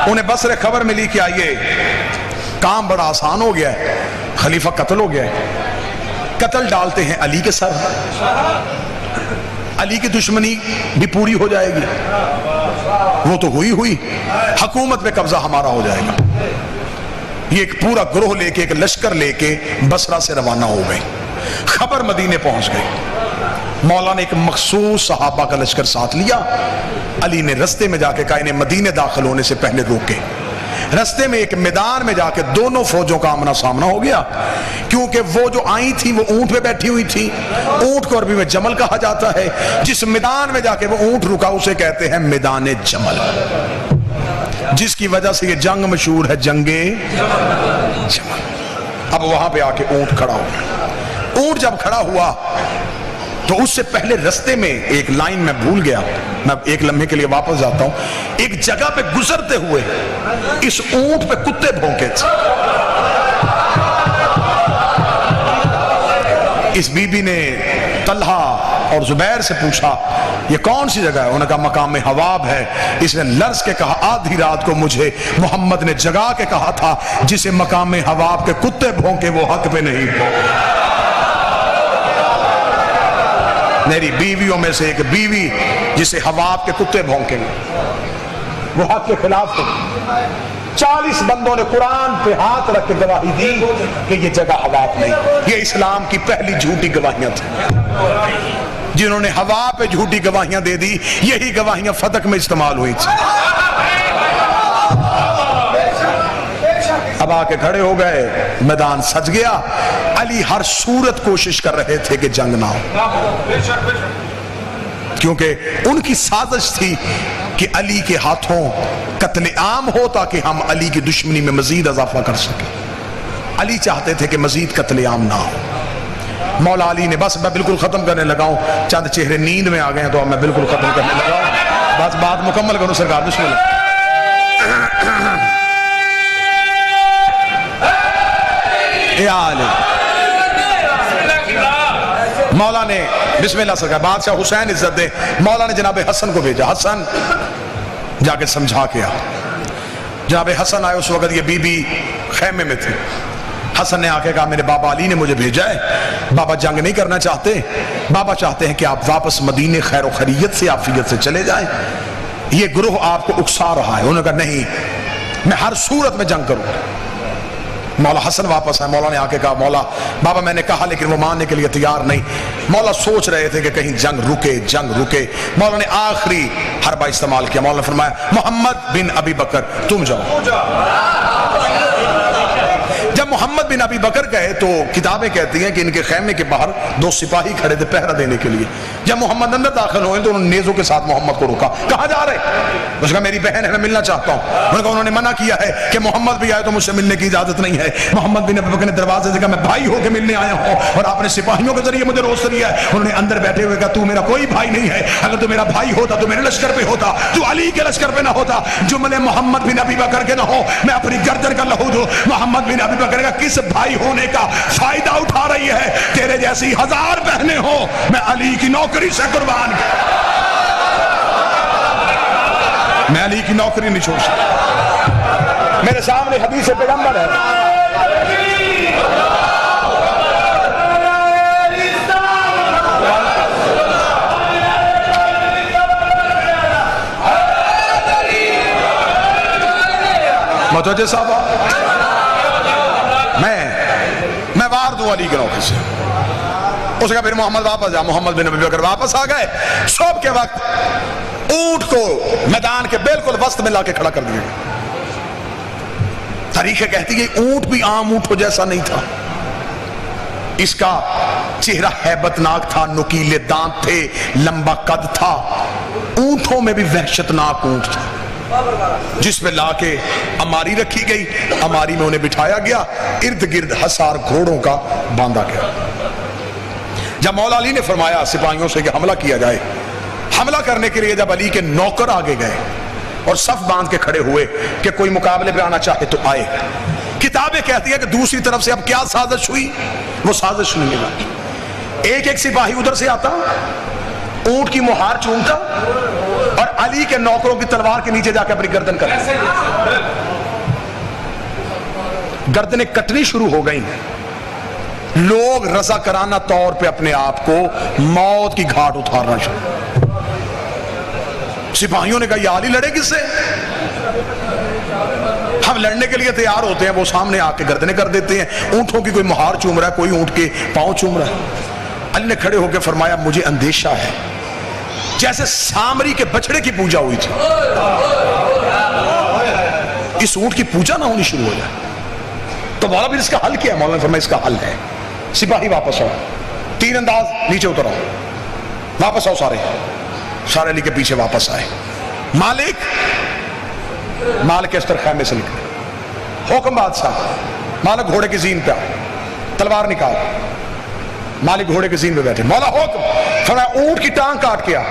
انہیں بصرے خبر ملی کہ آئیے کام بڑا آسان ہو گیا ہے، خلیفہ قتل ہو گیا ہے، قتل ڈالتے ہیں علی کے سر، علی کی دشمنی بھی پوری ہو جائے گی، وہ تو ہوئی حکومت پہ قبضہ ہمارا ہو جائے گا۔ یہ ایک پورا گروہ لے کے، ایک لشکر لے کے بصرہ سے روانہ ہو گئے، خبر مدینے پہنچ گئی۔ مولا نے ایک مخصوص صحابہ کا لشکر ساتھ لیا، علی نے رستے میں جا کے کہا انہیں مدینے داخل ہونے سے پہلے روکے۔ رستے میں ایک میدان میں جا کے دونوں فوجوں کا آمنا سامنا ہو گیا، کیونکہ وہ جو آئی تھی وہ اونٹ پہ بیٹھی ہوئی تھی، اونٹ کو عربی میں جمل کہا جاتا ہے، جس میدان میں جا کے وہ اونٹ رکا اسے کہتے ہیں میدان جمل، جس کی وجہ سے یہ جنگ مشہور ہے جنگ جمل۔ اب وہاں پہ آ کے اونٹ کھڑا ہوا، اونٹ جب کھڑا ہوا تو اس سے پہلے رستے میں ایک لائن میں بھول گیا، میں ایک لمحے کے لیے واپس جاتا ہوں، ایک جگہ پہ گزرتے ہوئے اس اونٹ پہ کتے بھونکے تھے۔ اس بی بی نے طلحہ اور زبیر سے پوچھا یہ کون سی جگہ ہے؟ انہوں نے کہا مقام حواب ہے۔ اس نے لرز کے کہا آدھی رات کو مجھے محمد نے جگا کے کہا تھا جسے مقام حواب کے کتے بھونکے وہ حق پہ نہیں۔ میری بیویوں میں سے ایک بیوی جسے حواب کے کتے بھونکیں گے وہ حق کے خلاف ہو۔ 40 بندوں نے قرآن پہ ہاتھ رکھ کے گواہی دی کہ یہ جگہ حواب نہیں۔ یہ اسلام کی پہلی جھوٹی گواہیاں تھیں، جنہوں نے ہوا پہ جھوٹی گواہیاں دے دی، یہی گواہیاں فتح میں استعمال ہوئی تھی۔ اب آ کے کھڑے ہو گئے، میدان سج گیا، علی ہر صورت کوشش کر رہے تھے کہ جنگ نہ ہو، کیونکہ ان کی سازش تھی کہ علی کے ہاتھوں قتل عام ہو تاکہ ہم علی کی دشمنی میں مزید اضافہ کر سکیں۔ علی چاہتے تھے کہ مزید قتل عام نہ ہو۔ مولا علی نے بس میں بالکل ختم کرنے لگا ہوں، چند چہرے نیند میں آ گئے ہیں تو اب میں بالکل ختم کرنے لگا ہوں، بس بات مکمل کروں سرکار، بسم اللہ۔ مولا نے بسم اللہ سرکار، بادشاہ حسین عزت دے، مولا نے جناب حسن کو بھیجا، حسن جا کے سمجھا کے آ۔ جناب حسن آئے، اس وقت یہ بی بی خیمے میں تھی۔ حسن نے آ کے کہا میرے بابا علی نے مجھے بھیجا ہے، بابا جنگ نہیں کرنا چاہتے، بابا چاہتے ہیں کہ آپ واپس مدینے خیر و خیریت سے عافیت سے چلے جائیں، یہ گروہ آپ کو اکسا رہا ہے۔ انہوں نے کہا نہیں، میں ہر صورت میں جنگ کروں۔ مولا حسن واپس آئے، مولا نے آ کے کہا مولا بابا میں نے کہا لیکن وہ ماننے کے لیے تیار نہیں۔ مولا سوچ رہے تھے کہ کہیں جنگ رکے۔ مولا نے آخری حربہ استعمال کیا، مولا نے فرمایا محمد بن ابی بکر تم جاؤ۔ جب محمد بن ابی بکر گئے تو کتابیں کہتی ہیں کہ ان کے خیمے کے باہر 2 سپاہی کھڑے تھے پہرا دینے کے لیے۔ جب محمد اندر داخل ہوئے تو انہوں نے نیزوں کے ساتھ محمد کو روکا، کہاں جا رہے؟ اس نے کہا میری بہن ہے، میں ملنا چاہتا ہوں۔ انہوں نے منع کیا ہے کہ محمد بھی آئے تو مجھ سے ملنے کی اجازت نہیں ہے۔ محمد بن ابی بکر نے دروازے سے کہا میں بھائی ہو کے ملنے آیا ہوں اور آپ نے سپاہیوں کے ذریعے مجھے روست دیا ہے۔ انہوں نے اندر بیٹھے ہوئے کہا تو میرا کوئی بھائی نہیں ہے، اگر تو میرا بھائی ہوتا تو میرے لشکر پہ ہوتا، تو علی کے لشکر پہ نہ ہوتا۔ جملے محمد بن ابی بکر کے نہ ہو، میں اپنی گردن کا لہو دوں۔ محمد بن ابی بکر کا کس بھائی ہونے کا فائدہ اٹھا رہی ہے؟ تیرے جیسی 1000 بہنیں ہو، میں علی کی نوکری سے قربان، میں علی کی نوکری نہیں چھوڑ سکتا۔ میرے سامنے حدیث پیغمبر ہے، متوجہ صاحب، میں وار دوں علی کے نوکری سے۔ اس کا پھر محمد واپس جا، محمد بن ابی بکر واپس آ گئے۔ صبح کے وقت اونٹ کو میدان کے بالکل وسط میں لا کے کھڑا کر دیا گیا۔ تاریخ کہتی ہے اونٹ بھی عام اونٹوں جیسا نہیں تھا، اس کا چہرہ ہیبت ناک تھا، نکیلے دانت تھے، لمبا قد تھا۔ اونٹوں میں بھی وحشت ناک اونٹ تھا، جس میں لا کے اماری رکھی گئی، اماری میں انہیں بٹھایا گیا، ارد گرد حصار گھوڑوں کا باندھا گیا۔ جب مولا علی نے فرمایا سپاہیوں سے کہ حملہ کیا جائے، حملہ کرنے کے لیے جب علی کے نوکر آگے گئے اور صف باندھ کے کھڑے ہوئے کہ کوئی مقابلے پہ آنا چاہے تو آئے، کتابیں کہتی ہیں کہ دوسری طرف سے اب کیا سازش ہوئی؟ وہ سازش نہیں ملا۔ ایک ایک سپاہی ادھر سے آتا، اونٹ کی مہار چومتا اور علی کے نوکروں کی تلوار کے نیچے جا کے اپنی گردن کر گردنیں کٹنی شروع ہو گئیں. لوگ رضاکارانہ طور پہ اپنے آپ کو موت کی گھاٹ اتارنا شروع. سپاہیوں نے کہا یہ علی لڑے کس سے؟ ہم لڑنے کے لیے تیار ہوتے ہیں، وہ سامنے آ کے گردنیں کر دیتے ہیں. اونٹوں کی کوئی مہار چوم رہا ہے، کوئی اونٹ کے پاؤں چوم رہا ہے. علی نے کھڑے ہو کے فرمایا مجھے اندیشہ ہے جیسے سامری کے بچڑے کی پوجا ہوئی تھی اس اونٹ کی پوجا نہ ہونی شروع ہو جائے. تو مولا پھر اس کا حل کیا ہے؟ مولانا نے فرمایا اس کا حل ہے سپاہی واپس آؤ، تین انداز، نیچے اتر آؤ، واپس آؤ. سارے علی کے پیچھے واپس آئے. مالک اس طرح خیمے سے نکلے. حکم بادشاہ. مالک گھوڑے کی زین پہ آ، تلوار نکال. مالک گھوڑے کی زین پہ بیٹھے. مولا حکم فرمایا اونٹ کی ٹانگ کاٹ کے آ.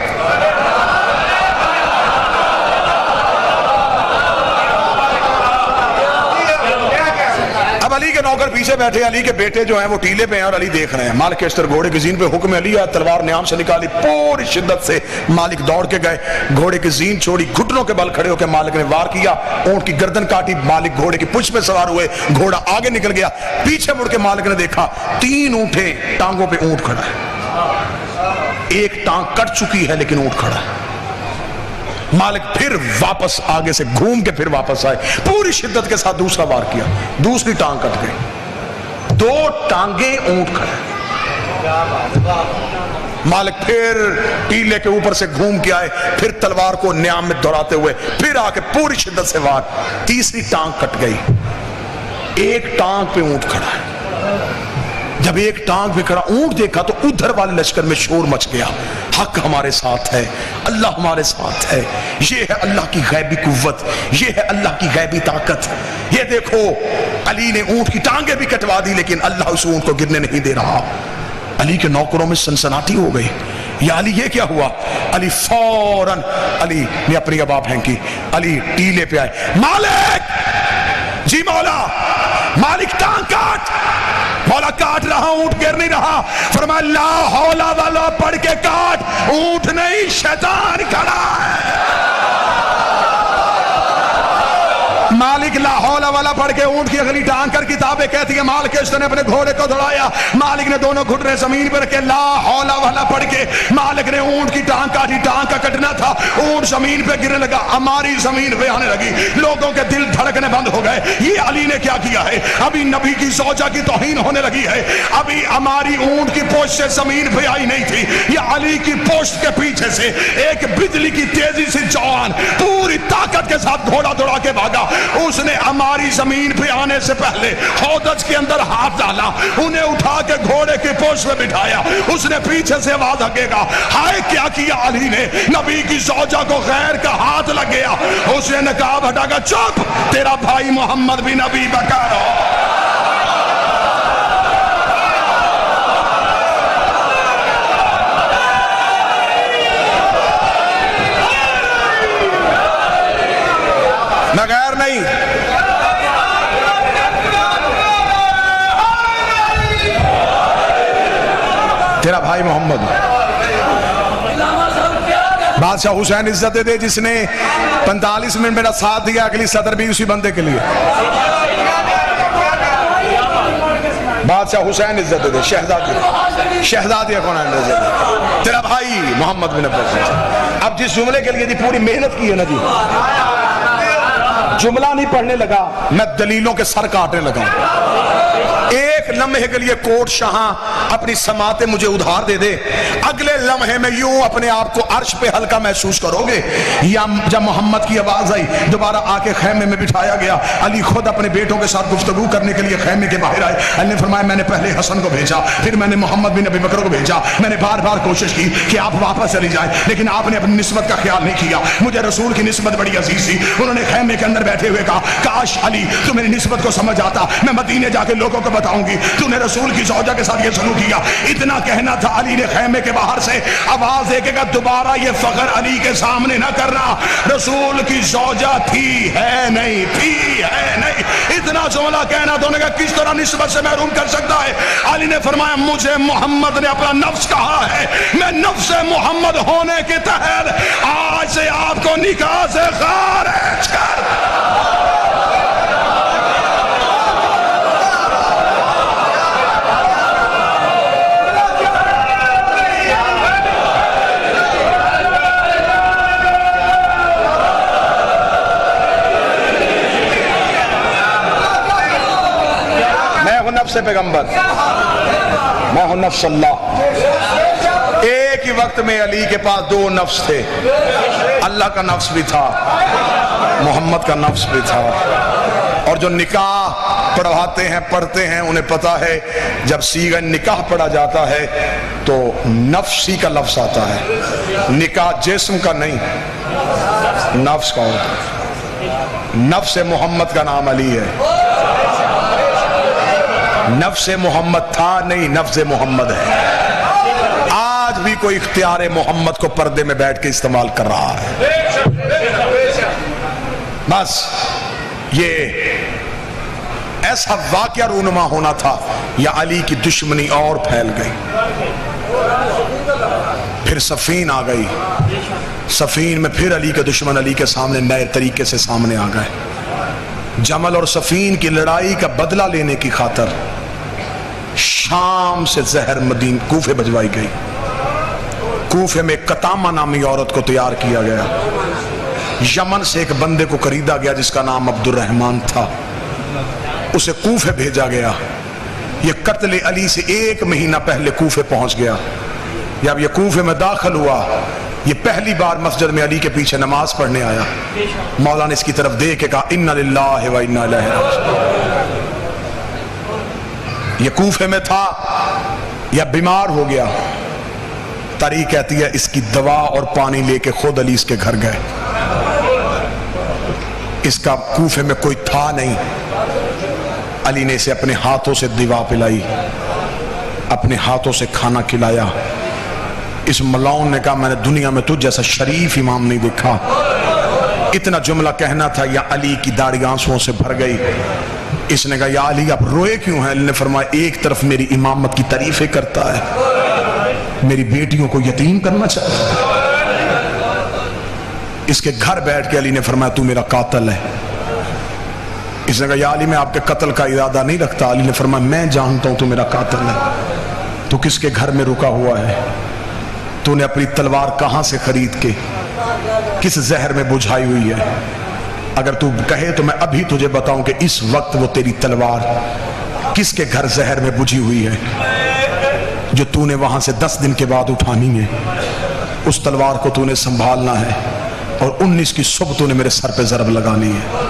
اب علی کے نوکر پیچھے بیٹھے، علی کے بیٹے جو ہیں وہ ٹیلے پہ ہیں اور علی دیکھ رہے ہیں. مالک اشتر گھوڑے کی زین پہ. حکم علی ہے، تلوار نیام سے نکالی، پوری شدت سے مالک دوڑ کے گئے، گھوڑے کی زین چھوڑی، گھٹنوں کے بل کھڑے ہو کے مالک نے وار کیا، اونٹ کی گردن کاٹی. مالک گھوڑے کی پچھ پہ سوار ہوئے، گھوڑا آگے نکل گیا. پیچھے مڑ کے مالک نے دیکھا تین اونٹیں، ٹانگوں پہ اونٹ کھڑا ہے. ایک ٹانگ کٹ چکی ہے لیکن اونٹ کھڑا ہے. مالک پھر واپس آگے سے گھوم کے پھر واپس آئے، پوری شدت کے ساتھ دوسرا وار کیا، دوسری ٹانگ کٹ گئی. دو ٹانگیں اونٹ کھڑا. مالک پھر ٹیلے کے اوپر سے گھوم کے آئے، پھر تلوار کو نیام میں دوڑاتے ہوئے پھر آ کے پوری شدت سے وار. تیسری ٹانگ کٹ گئی، ایک ٹانگ پہ اونٹ کھڑا ہے. جب ایک ٹانگ پہ کھڑا اونٹ دیکھا تو ادھر والے لشکر میں شور مچ گیا. حق ہمارے ساتھ ہے، اللہ ہمارے ساتھ ہے. یہ ہے اللہ کی غیبی قوت، یہ ہے اللہ کی غیبی طاقت. یہ دیکھو علی نے اونٹ کی ٹانگیں بھی کٹوا دی لیکن اللہ اس اونٹ کو گرنے نہیں دے رہا. علی کے نوکروں میں سنسناٹی ہو گئی. یا علی یہ کیا ہوا؟ علی فوراً علی نے اپنی ابا پھینکی. علی ٹیلے پہ آئے. مالک! جی مولا. مالک ٹانگ کاٹ. مولا کاٹ رہا، اونٹ گر نہیں رہا. فرمایا لا حول ولا پڑھ کے کاٹ، اونٹ نہیں شیطان کھڑا ہے. مالک لا حول ولا پڑھ کے اونٹ کی اگلی ٹانگ کر کتابیں کہتی ہیں مالک اس نے اپنے گھوڑے کو دوڑایا. مالک نے دونوں گھٹنے زمین پر رکھے، لا حول ولا پڑھ کے مالک نے اونٹ کی ٹانگ کاٹی. ٹانگ کا کٹنا تھا، اونٹ زمین پہ گرنے لگا، ہماری زمین پہ آنے لگی. لوگوں کے دل دھڑکنے بند ہو گئے. یہ علی نے کیا کیا ہے؟ ابھی نبی کی زوجہ کی توہین ہونے لگی ہے. ابھی ہماری اونٹ کی پوچھ سے زمین پہ آئی نہیں تھی. یہ علی کی پوچھ کے پیچھے سے ایک بجلی کی تیزی سے جوان پوری طاقت کے ساتھ گھوڑا دوڑا کے بھاگا. اس نے ہماری زمین پہ آنے سے پہلے ہودج کے اندر ہاتھ ڈالا، انہیں اٹھا کے گھوڑے کی پوچھ میں بٹھایا. اس نے پیچھے سے آواز ہگے گا. ہائے کیا کیا علی نے؟ نبی کی زوجہ کو غیر کا ہاتھ لگ گیا. اس نے نقاب ہٹا کر چپ، تیرا بھائی محمد بھی نبی بکر ہو. میں غیر نہیں. تیرا بھائی محمد. بادشاہ حسین عزت دے جس نے 45 منٹ میرا ساتھ دیا، اگلی صدر بھی اسی بندے کے لیے. بادشاہ حسین عزت دے، شہزادی کون ہے؟ تیرا بھائی محمد بن عباس. اب جس جملے کے لیے پوری محنت کی ہے نا جی، جملہ نہیں پڑھنے لگا، میں دلیلوں کے سر کاٹنے لگا. ایک لمحے کے لیے کوٹ شاہاں اپنی سماعتیں مجھے ادھار دے دے، اگلے لمحے میں یوں اپنے آپ کو عرش پہ ہلکا محسوس کرو گے. یا جب محمد کی آواز آئی، دوبارہ آ کے خیمے میں بٹھایا گیا. علی خود اپنے بیٹوں کے ساتھ گفتگو کرنے کے لیے خیمے کے باہر آئے. علی نے فرمایا میں نے پہلے حسن کو بھیجا، پھر میں نے محمد بن ابی بکر کو بھیجا. میں نے بار بار کوشش کی کہ آپ واپس چلی جائیں، لیکن آپ نے اپنی نسبت کا خیال نہیں کیا. مجھے رسول کی نسبت بڑی عزیز تھی. انہوں نے خیمے کے اندر بیٹھے ہوئے کہا کاش علی تو میری نسبت کو سمجھ آتا، میں مدینے جا کے لوگوں کو بتاؤں گی تو نے رسول کی زوجہ کے ساتھ یہ سلوک کیا. اتنا کہنا تھا. علی نے خیمے کے باہر سے آواز دے کے کہا دوبارہ یہ فخر علی کے سامنے نہ کرنا. رسول کی زوجہ تھی ہے نہیں، تھی ہے نہیں. اتنا جملہ کہنا تو نے کہا کس طرح نسبت سے محروم کر سکتا ہے؟ علی نے فرمایا مجھے محمد نے اپنا نفس کہا ہے، میں نفس محمد ہونے کے تحت آج سے آپ کو نکاح سے خارج کر۔ نفس پیغمبر، میں ہوں نفس اللہ۔ ایک ہی وقت میں علی کے پاس دو نفس تھے، اللہ کا نفس بھی تھا، محمد کا نفس بھی تھا۔ اور جو نکاح پڑھواتے ہیں پڑھتے ہیں انہیں پتا ہے جب صیغہ نکاح پڑھا جاتا ہے تو نفسی کا لفظ آتا ہے، نکاح جسم کا نہیں نفس کا ہوتا ہے۔ نفس محمد کا نام علی ہے، نفس محمد تھا نہیں، نفس محمد ہے۔ آج بھی کوئی اختیار محمد کو پردے میں بیٹھ کے استعمال کر رہا ہے۔ بس یہ ایسا واقعہ رونما ہونا تھا یا علی کی دشمنی اور پھیل گئی۔ پھر صفین آ گئی، صفین میں پھر علی کے دشمن علی کے سامنے نئے طریقے سے سامنے آ گئے۔ جمل اور صفین کی لڑائی کا بدلہ لینے کی خاطر شام سے زہر مدین کوفے بھجوائی گئی۔ کوفے میں قطامہ نامی عورت کو تیار کیا گیا، یمن سے ایک بندے کو خریدا گیا جس کا نام عبد الرحمن تھا، اسے کوفے بھیجا گیا۔ یہ قتل علی سے ایک مہینہ پہلے کوفے پہنچ گیا۔ جب یہ کوفے میں داخل ہوا، یہ پہلی بار مسجد میں علی کے پیچھے نماز پڑھنے آیا۔ مولا نے اس کی طرف دیکھ کے کہا انا للہ و انا الیہ راجعون۔ یہ کوفے میں تھا یا بیمار ہو گیا، تاریخ کہتی ہے اس کی دوا اور پانی لے کے خود علی اس کے گھر گئے۔ اس کا کوفے میں کوئی تھا نہیں، علی نے اسے اپنے ہاتھوں سے دوا پلائی، اپنے ہاتھوں سے کھانا کھلایا۔ اس ملاؤن نے کہا میں نے دنیا میں تجھ جیسا شریف امام نہیں دیکھا۔ اتنا جملہ کہنا تھا یا علی کی داڑھی آنسوؤں سے بھر گئی۔ اس نے کہا یا علی آپ روئے کیوں ہیں؟ علی نے فرمایا ایک طرف میری امامت کی تعریفیں کرتا ہے، میری بیٹیوں کو یتیم کرنا چاہتا ہے۔ اس کے گھر بیٹھ کے علی نے فرمایا تو میرا قاتل ہے۔ اس نے کہا یا علی میں آپ کے قتل کا ارادہ نہیں رکھتا۔ علی نے فرمایا میں جانتا ہوں تو میرا قاتل ہے۔ تو کس کے گھر میں رکا ہوا ہے؟ تو نے اپنی تلوار کہاں سے خرید کے کس زہر میں بجھائی ہوئی ہے؟ اگر تو کہے تو میں ابھی تجھے بتاؤں کہ اس وقت وہ تیری تلوار کس کے گھر زہر میں بجھی ہوئی ہے جو تو نے وہاں سے 10 دن کے بعد اٹھانی ہے۔ اس تلوار کو تو نے سنبھالنا ہے اور 19 کی صبح تو نے میرے سر پہ ضرب لگانی ہے۔